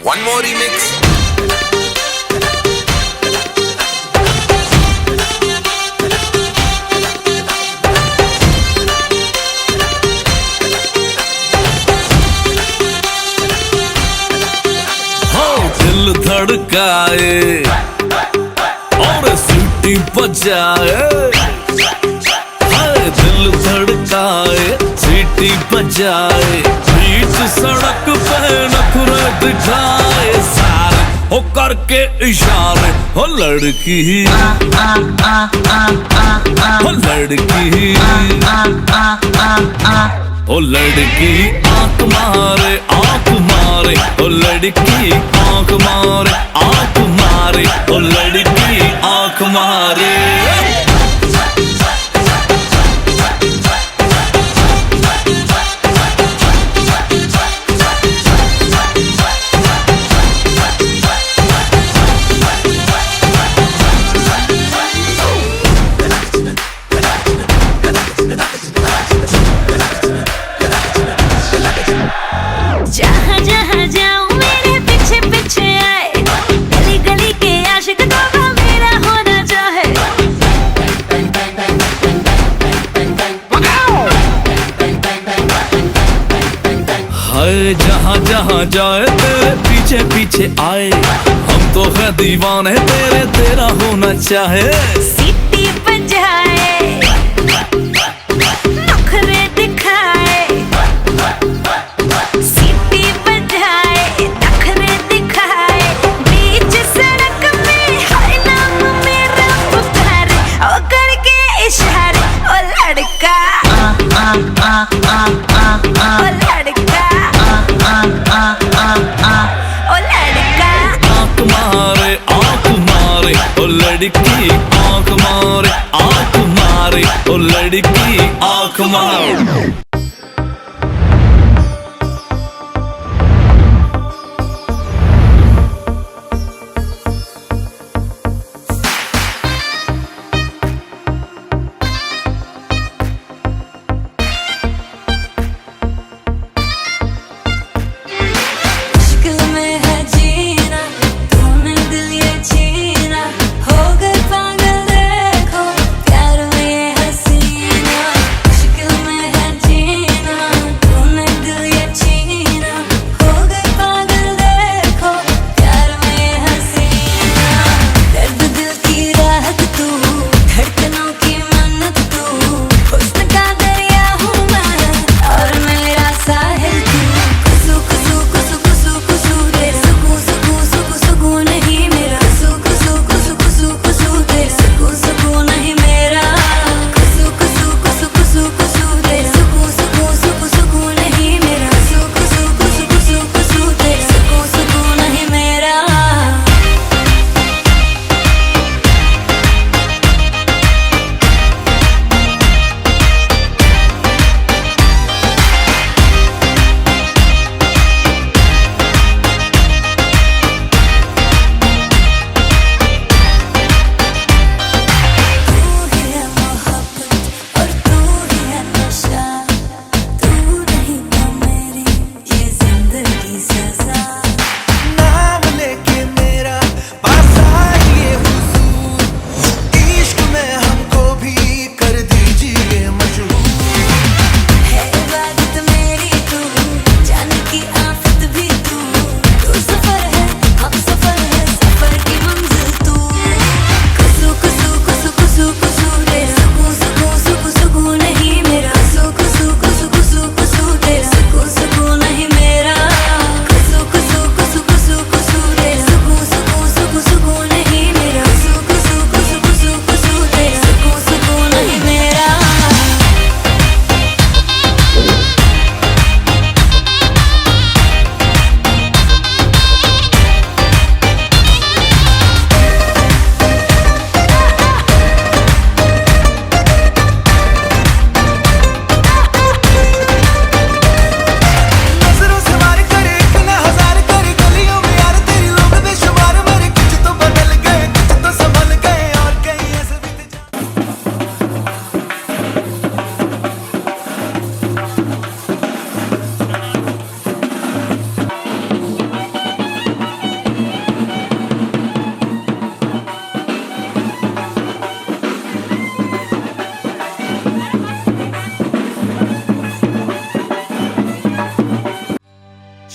One more remix. दिल धड़काए और सीटी बजाए, दिल धड़काए सीटी बजाए, बीच सड़क पे नखरे दिखाए सारे हो करके इशारे। हो लड़की हो लड़की ओ लड़की आंख मारे आंख मारे, ओ लड़की आंख मारे आंख मारे, ओ लड़की आंख मारे। जहाँ जहाँ जाऊँ मेरे पीछे पीछे आए, गली गली के आशिक तो मेरा होना चाहे। हाय जहाँ जहाँ जाए तेरे पीछे पीछे आए, हम तो है दीवाने तेरे, तेरा होना चाहे। सीटी बजाए नखरे दिखाए, सीटी बजाए नखरे दिखाए, बीच सड़क में हर नाम मेरा पुकारे, ओ करके इशारे। ओ लड़का ओ लड़का ओ लड़का आंख मारे आंख मारे, ओ लड़की आंख मारे आंख मारे, ओ लड़की आंख मारे। हो गए पागल देखो प्यार में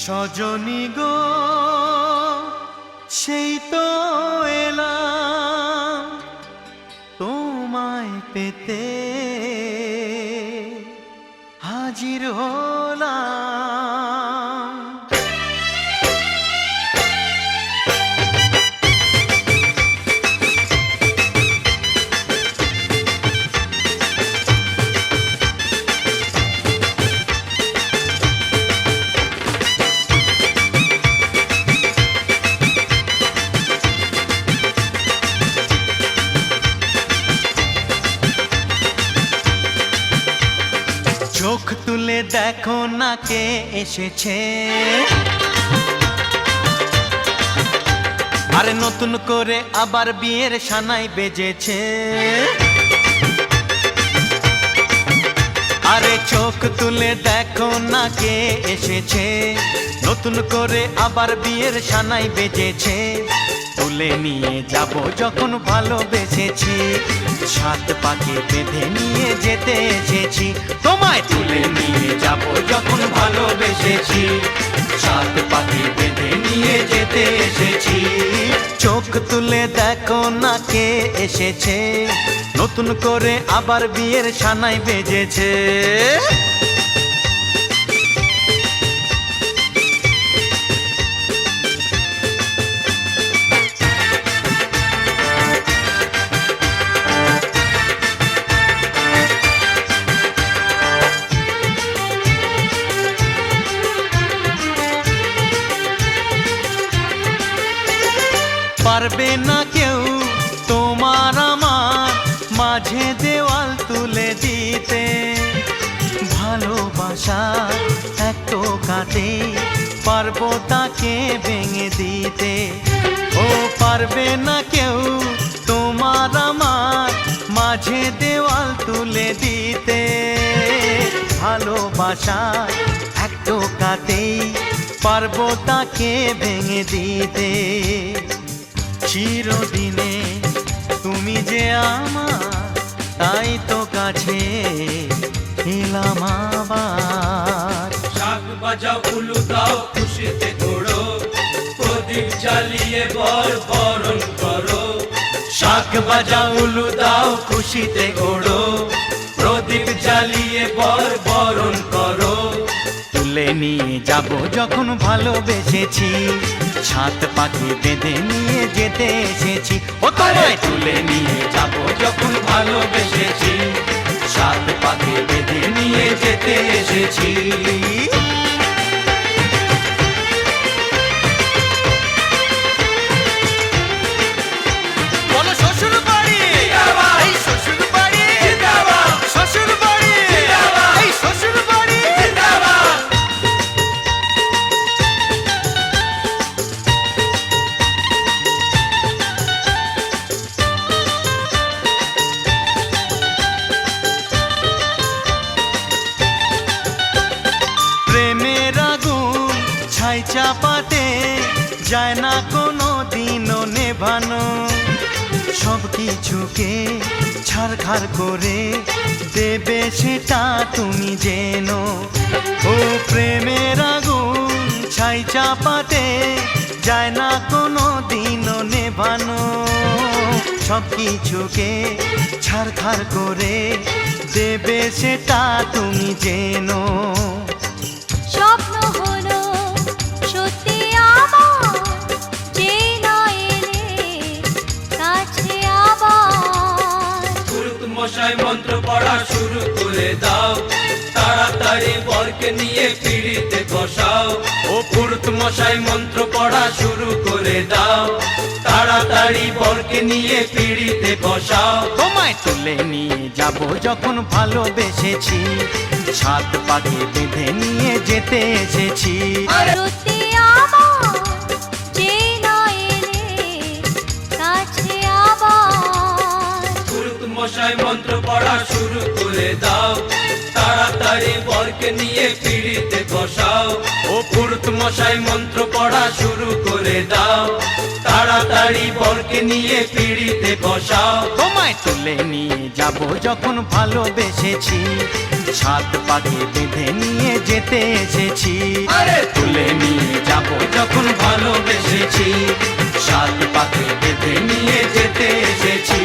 সজনী গো সেই তো এলাম তোমায় পেতে হাজির হলাম। চোখ তুলে দেখো না কে এসেছে, আরে নতুন করে আবার বিয়ের সানাই বেজেছে। আরে চোখ তুলে দেখো না কে এসেছে, নতুন করে আবার বিয়ের সানাই বেজেছে। তুলে নিয়ে যাব যখন ভালোবেসেছি, সাত পাকে বেঁধে নিয়ে যেতে এসেছি। তোমায় তুলে নিয়ে যাব যখন ভালোবেসেছি, সাত পাকে বেঁধে নিয়ে যেতে এসেছি। চোখ তুলে দেখো না কে এসেছে, নতুন করে আবার বিয়ের সানাই বেজেছে। পারবে না কেউ তোমার আমার মাঝে দেওয়াল তুলে দিতে, ভালোবাসা এত কাটে পারবো তাকে ভেঙে দিতে। ও পারবে না কেউ তোমার আমার মাঝে দেওয়াল তুলে দিতে, ভালোবাসা এত কাটে পারবো তাকে ভেঙে দিতে। চিরদিনে তুমি যে আমার, তাই তো কাছে এলাম আবার। শাক বাজাও উলু দাও খুশিতে ঘোড়ো, প্রদীপ জ্বালিয়ে বর বরণ করো। শাক বাজাও উলু দাও খুশিতে ঘোড়ো, প্রদীপ জ্বালিয়ে বর বরণ করো। তুলে নিয়ে যাব যখন ভালোবেসেছি, সাত পাখি বেঁধে নিয়ে যেতে এসেছি। ও তোমায় তুলে নিয়ে যাব যখন ভালোবেসেছি, সাত পাকে বেঁধে নিয়ে যেতে এসেছি। বলো শ্বশুর বাড়ি, এই শ্বশুর বাড়ি, শ্বশুর বাড়ি, এই শ্বশুর বাড়ি। প্রেমের আগুন ছাই চাপাতে যায় না কোনো দিনও নেভানো, সব কিছুকে ছাড়খাড় করে দেবে সেটা তুমি জেনো। ও প্রেমের আগুন ছাই চাপাতে যায় না কোনো দিনও নেভানো, সব কিছুকে ছাড়খাড় করে দেবে সেটা তুমি জেনো। স্বপ্ন হলো সত্যি আমার, যে না এলে কাছে আবার। পুরুত মশাই মন্ত্র পড়া শুরু করে দাও, তাড়াতাড়ি বরকে নিয়ে পিড়িতে বসাও। ও পুরুত মশাই মন্ত্র পড়া শুরু করে দাও, তাড়াতাড়ি বরকে নিয়ে পিড়িতে বসাও। তোমায় তুলে নিয়ে যাব যখন ভালোবেসেছি, সাত পাকে বেঁধে নিয়ে যেতে এসেছি। সত্যি আমার, যে না এলে কাছে আবার। পুরুত মশাই মন্ত্র পড়া শুরু করে দাও, তাড়াতাড়ি বরকে নিয়ে পিড়িতে বসাও। ও পুরুত মশাই মন্ত্র পড়া শুরু করে দাও, তাড়াতাড়ি তাড়াতাড়ি বরকে নিয়ে পিড়িতে বসাও। তোমায় তুলে নিয়ে যাব যখন ভালোবেসেছি, ছাদ পাকে বেঁধে নিয়ে যেতে এসেছি। আরে তুলে নিয়ে যাব যখন ভালোবেসেছি, ছাদ পাকে বেঁধে নিয়ে যেতে এসেছি।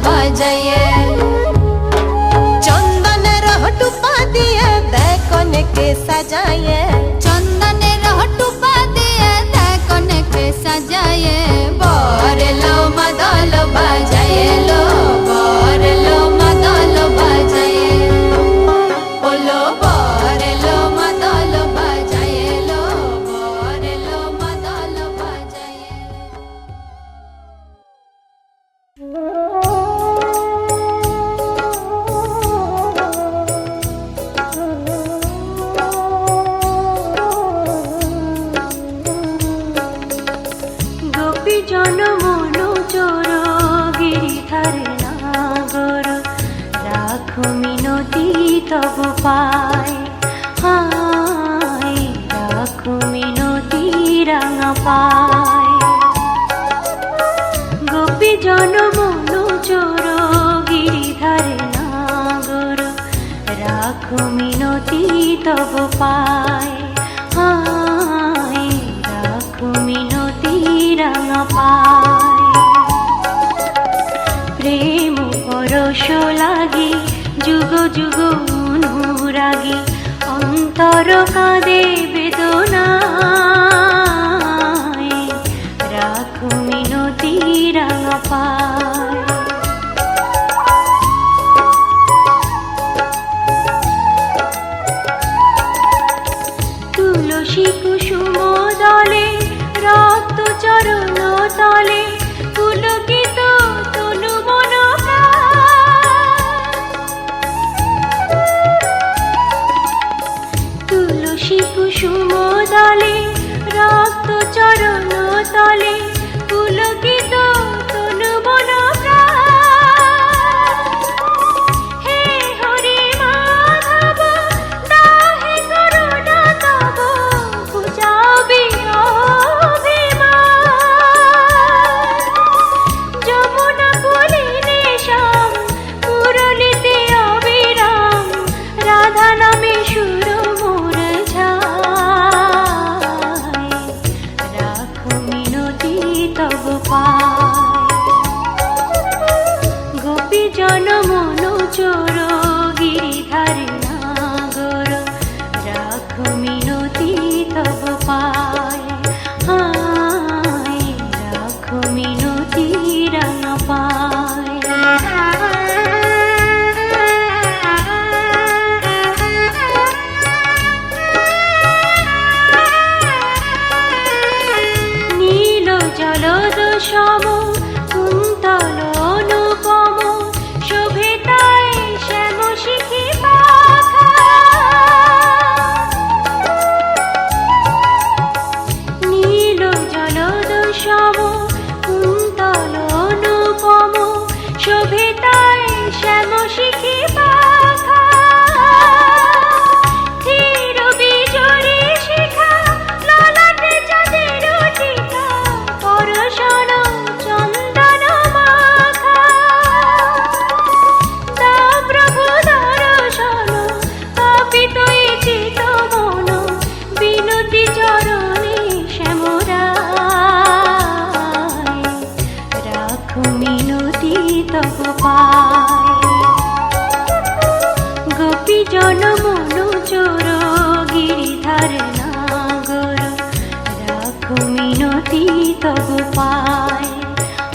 বাজাইয়ে চন্দনের টুপা দিয়ে দেখ অনেকে সাজাইয়ে চন্দনের টুপা দিয়ে দেখ অনেকে সাজাইয়ে বরলো মাদল বাজাইয়ে লো বরলো মাদল বাজাইয়ে বলো বরলো মাদল বাজাইয়ে লো বরলো মাদল বাজাইয়ে গোপী জনমন চোর গিরিধারে নাগর রাখো মিনতি তব পায় হায় রাখো মিনতি রাঙা পায় গোপী জনমন চোর গিরিধারে নাগর রাখো মিনতি তব পায় হায় রাখো মিনতি রাঙা পায় প্রেম পরশ লাগি যুগ যুগ অনুরাগী অন্তর কাঁদে বেদনায় রাখো মিনতি রাঙা পায় তুলসী কুসুম দলে রক্ত চরণ তলে পুলকিত তনু মন তুলসী কুসুম দলে রক্ত চরণ তলে পুলকিত তনু মন হে হরি মাধব দাহে করুণা তব পূজাবি যমুনা কুলিনে শ্যাম মুরলিতে অবিরাম রাধা নামে সুর মোর ঝায় রাখো মিনতি তব পায় গোপী জনমন চোর গিরিধারে নাগর রাখো মিনতি তব পায় হায় রাখো মিনতি রাঙা পায় নীল জলদ সম কুন্তল অনুপম শোভে তাই শ্যাম শিখি পাখা নীল জলদ সম কুন্তল অনুপম শোভে তাই শ্যাম শিখি পাখা ধীর বিজড়ি শিখা ললাটে চাঁদের টিকা পরশন চন্দন মাখা তা প্রভু দর্শন পাপিত চিত মন বিনতি চরণে শ্যামরায় রাখো মিনতি তব পায় গোপী জনমন চোর গিরিধার নাগর রাখো মিনতি তব পায়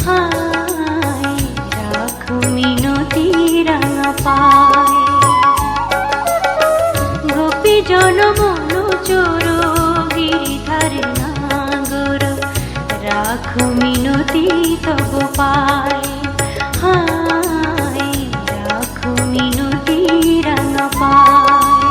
হায় রাখো মিনতি রাঙা পায় গোপী জনমন চোর গিরিধার নাগর রাখো মিনতি তব পায় হায় রাখো মিনতি রাঙা পায়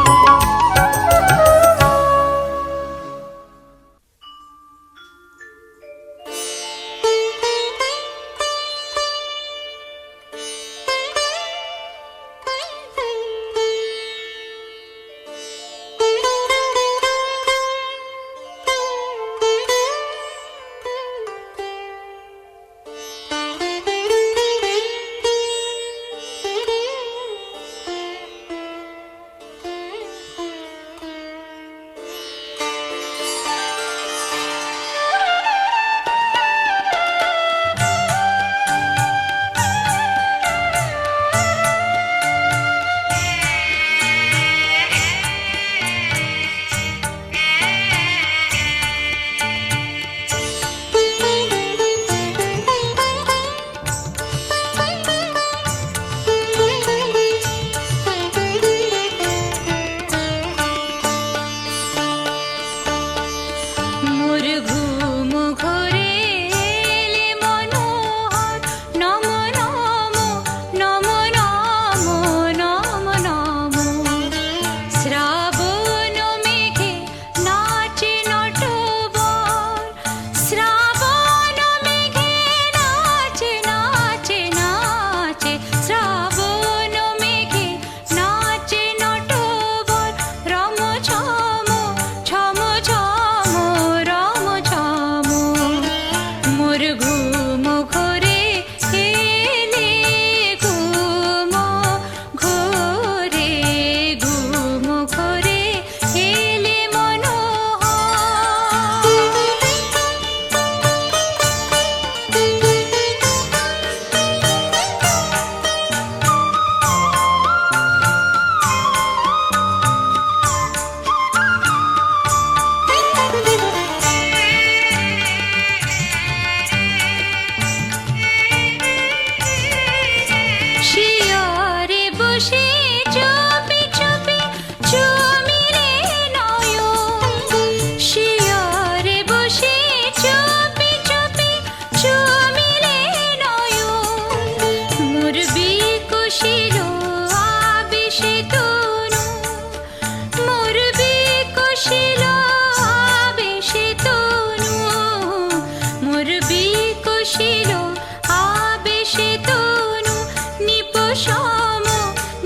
সম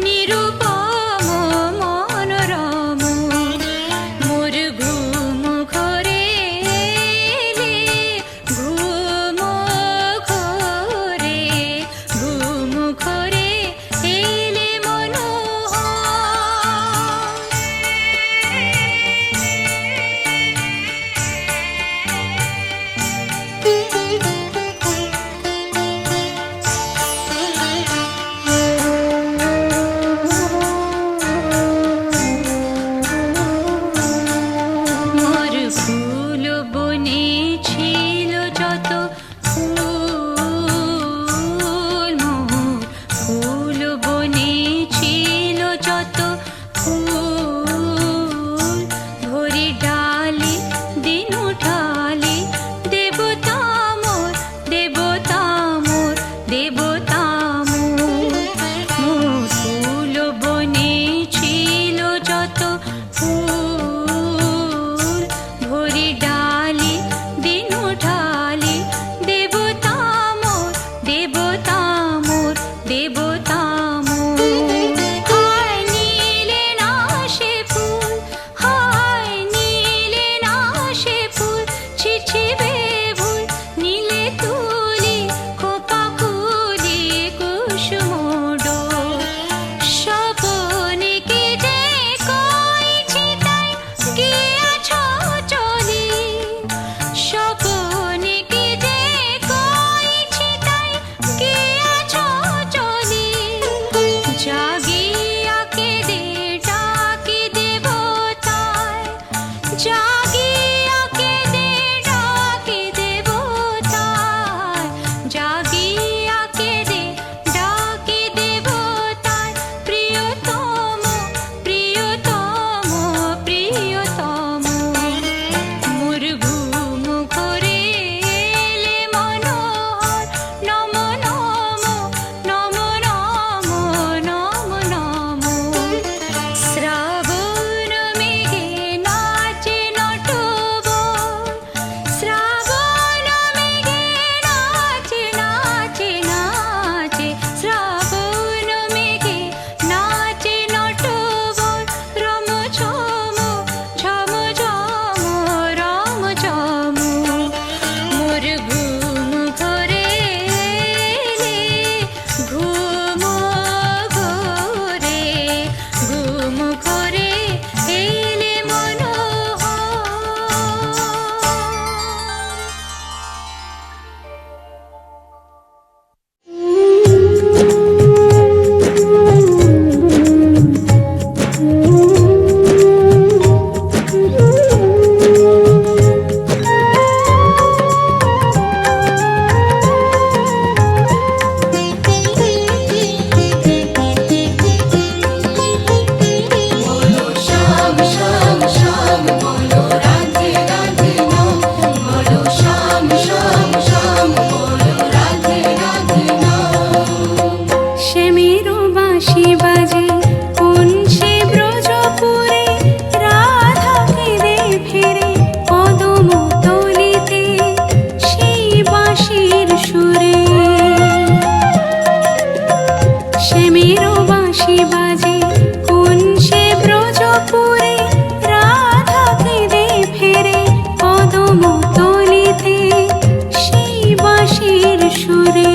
নিরূপম মনোরম মোর ঘুম ঘরে এলে ঘুম ঘরে এলে মোর ফুল বনে ছিল যত ফুল মোর ফুল বনে ছিল যত ফুল ভরি ডালে দিন উঠালে দেবতা মোর দেবতা মোর দেবতা মোর মোর ফুল বনে ছিল যত ফুল ভরি ডালে দিন উঠালে দেবতা মোর দেবতা মোর দেবতা মোর হায় নীলে না সে ফুল হায় নীলে না সে ফুল ছিছিবে ভুল নীলে তুলি খোপা খুলি কুসুম ডোল স্বপনে কে যে কইছি তাই কে আছো চলি স্বপনে কে যে কইছি তাই কে আছো চলি জাগিয়া কে দে ডাকি দেবতায় জাগিয়া কে দে ডাকি দেবতায় জাগিয়া কে দে ডাকি দেবতায় প্রিয়তম প্রিয়তম প্রিয়তম মোর ঘুম ঘরে এলে মনোহর নম নম নম নম নম নম শ্রাবণ মেঘে নাচে নটবর শ্রাবণ মেঘে নাচে নাচে নাচে শ্রাবণ মেঘে নাচে নটবর রম ঝম ঝম ঝম রম ঝম মোর ঘুম ঘরে এলে ঘুম ঘরে এলে শ্যামের বাঁশি বাজে কোন সে ব্রজপুরে রাধা ফিরে ফিরে কদম তলিতে সেই বাঁশির সুরে শ্যামের বাঁশি বাজে কোন সে ব্রজপুরে রাধা ফিরে ফিরে কদম তলিতে সেই বাঁশির সুরে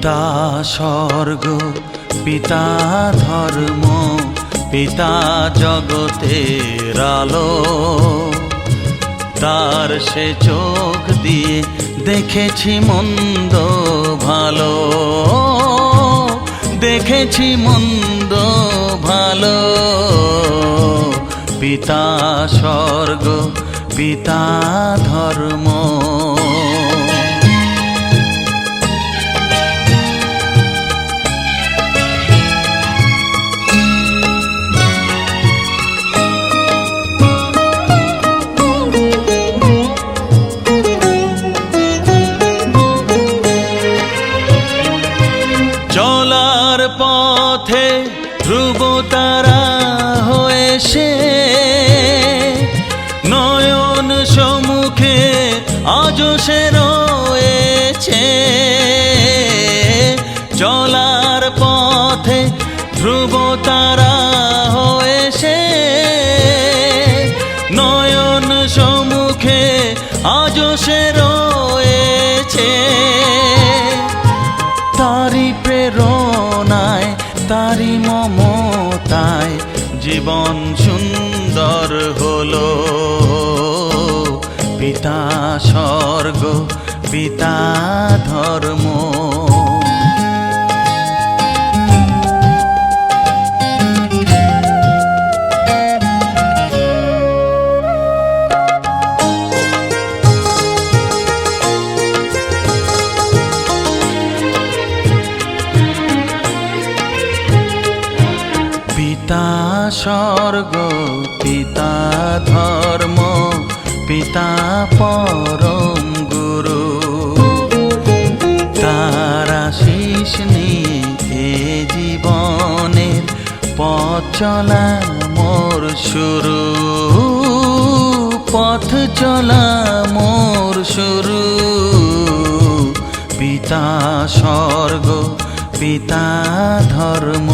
পিতা স্বর্গ, পিতা ধর্ম, পিতা জগতের আলো। তার সে চোখ দিয়ে দেখেছি মন্দ ভালো, দেখেছি মন্দ ভালো। পিতা স্বর্গ, পিতা ধর্ম। চলার পথে ধ্রুব তারা হয়ে সে, নয়ন সম্মুখে আজও সে রয়েছে। চলার পথে ধ্রুব তারা হয়ে সে, নয়ন সম্মুখে আজও সে রয়েছে। তারি প্রেরণায়, তারি মমতায় জীবন সুন্দর হলো। পিতা স্বর্গ, পিতা ধর্ম। পিতা স্বর্গ, পিতা ধর্ম, পিতা পরম গুরু। তার আশীষ নিয়ে এ জীবনের পথ চলা মোর শুরু, পথ চলা মোর শুরু। পিতা স্বর্গ, পিতা ধর্ম।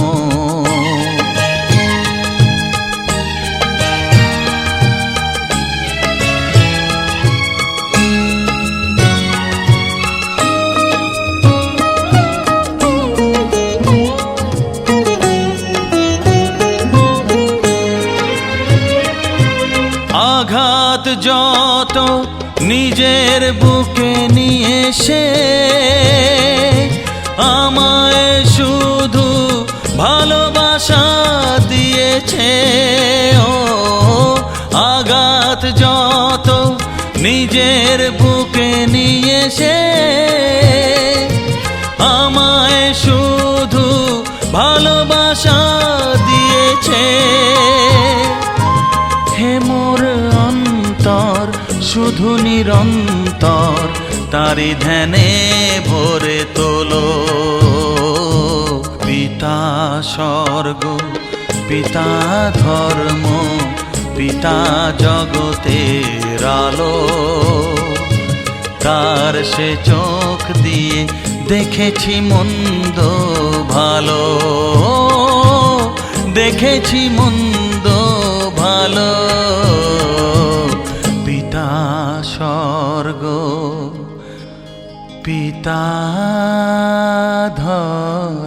আঘাত যত নিজের বুকে নিয়ে সে, আমায় শুধু ভালোবাসা দিয়েছে। ও আঘাত যত নিজের বুকে নিয়ে সে, আমায় শুধু ভালোবাসা দিয়েছে। হে মোর অন্তর শুধু নিরন্তর তারি ধ্যানে ভরে তোলো। পিতা স্বর্গ, পিতা ধর্ম, পিতা জগতের আলো। তার সে চোখ দিয়ে দেখেছি মন্দ ভালো, দেখেছি মন্দ ভালো। পিতা স্বর্গ, পিতা ধর্ম।